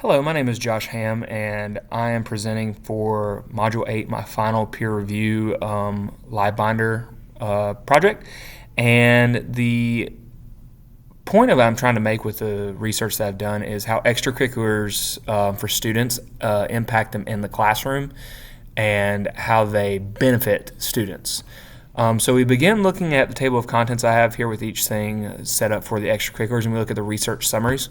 Hello, my name is Josh Ham, and I am presenting for Module 8, my final peer review live binder project. And the point of what I'm trying to make with the research that I've done is how extracurriculars for students impact them in the classroom and how they benefit students. So we begin looking at the table of contents I have here with each thing set up for the extracurriculars, and we look at the research summaries.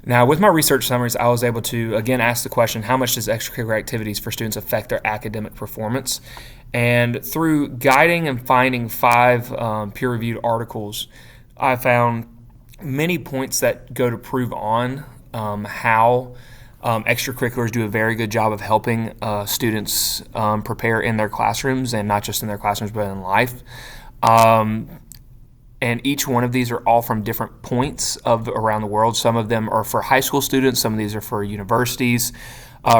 Now, with my research summaries, I was able to, again, ask the question, how much does extracurricular activities for students affect their academic performance? And through guiding and finding 5 peer-reviewed articles, I found many points that go to prove on how extracurriculars do a very good job of helping students prepare in their classrooms, and not just in their classrooms, but in life. And each one of these are all from different points of around the world. Some of them are for high school students. Some of these are for universities,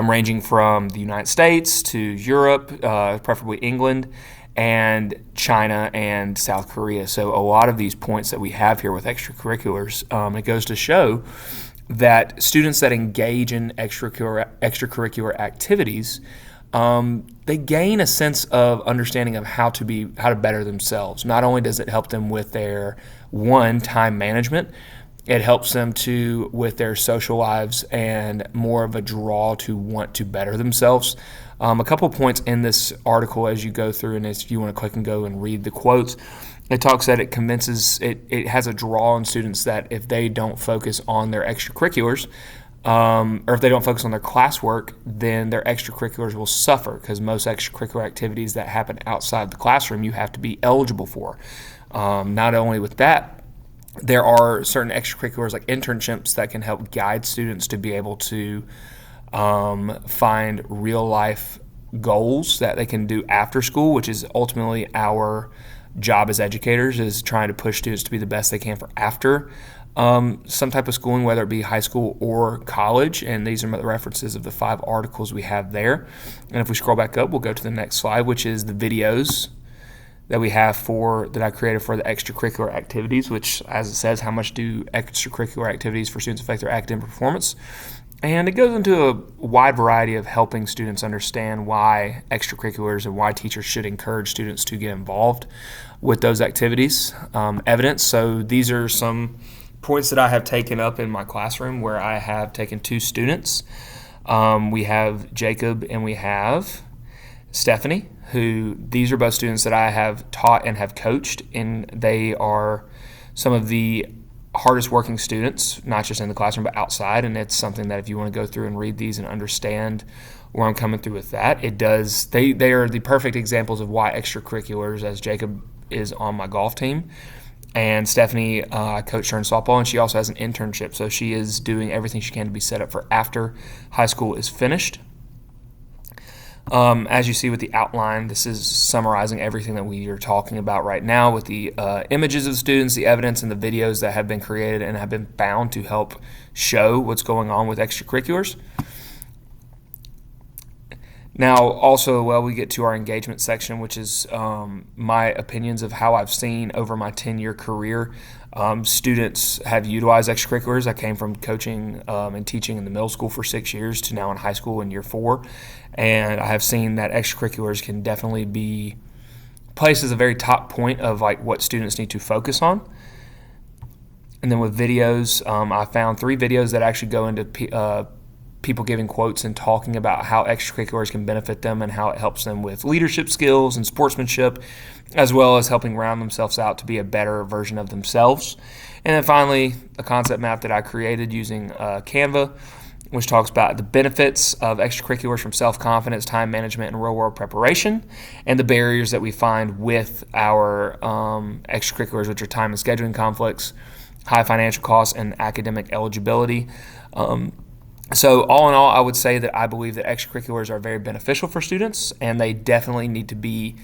ranging from the United States to Europe, preferably England, and China and South Korea. So a lot of these points that we have here with extracurriculars, it goes to show that students that engage in extracurricular activities, they gain a sense of understanding of how to better themselves. Not only does it help them with their time management, it helps them with their social lives and more of a draw to want to better themselves. A couple points in this article as you go through, and if you want to click and go and read the quotes, it talks that it has a draw on students that if they don't focus on their extracurriculars, or if they don't focus on their classwork, then their extracurriculars will suffer, because most extracurricular activities that happen outside the classroom you have to be eligible for. Not only with that, there are certain extracurriculars like internships that can help guide students to be able to find real life goals that they can do after school, which is ultimately our job as educators, is trying to push students to be the best they can for after some type of schooling, whether it be high school or college. And these are the references of the 5 articles we have there. And if we scroll back up, we'll go to the next slide, which is the videos that we have that I created for the extracurricular activities, which, as it says, how much do extracurricular activities for students affect their academic performance? And it goes into a wide variety of helping students understand why extracurriculars and why teachers should encourage students to get involved with those activities. Evidence. So these are some points that I have taken up in my classroom where I have taken 2 students. We have Jacob and we have Stephanie, these are both students that I have taught and have coached, and they are some of the hardest working students, not just in the classroom but outside. And it's something that if you want to go through and read these and understand where I'm coming through with that, they are the perfect examples of why extracurriculars, as Jacob is on my golf team, and Stephanie, I coached her in softball, and she also has an internship, so she is doing everything she can to be set up for after high school is finished. As you see with the outline, this is summarizing everything that we are talking about right now with the images of the students, the evidence, and the videos that have been created and have been found to help show what's going on with extracurriculars. Now, also, we get to our engagement section, which is my opinions of how I've seen over my 10-year career students have utilized extracurriculars. I came from coaching and teaching in the middle school for 6 years to now in high school in year 4, and I have seen that extracurriculars can definitely be placed as a very top point of what students need to focus on. And then with videos, I found 3 videos that actually go into people giving quotes and talking about how extracurriculars can benefit them and how it helps them with leadership skills and sportsmanship, as well as helping round themselves out to be a better version of themselves. And then finally, a concept map that I created using Canva, which talks about the benefits of extracurriculars from self-confidence, time management, and real-world preparation, and the barriers that we find with our extracurriculars, which are time and scheduling conflicts, high financial costs, and academic eligibility. So all in all, I would say that I believe that extracurriculars are very beneficial for students, and they definitely need to be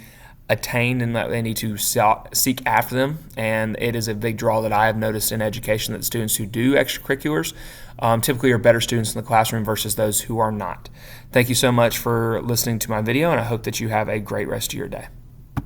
attained, and that they need to seek after them. And it is a big draw that I have noticed in education, that students who do extracurriculars typically are better students in the classroom versus those who are not. Thank you so much for listening to my video, and I hope that you have a great rest of your day.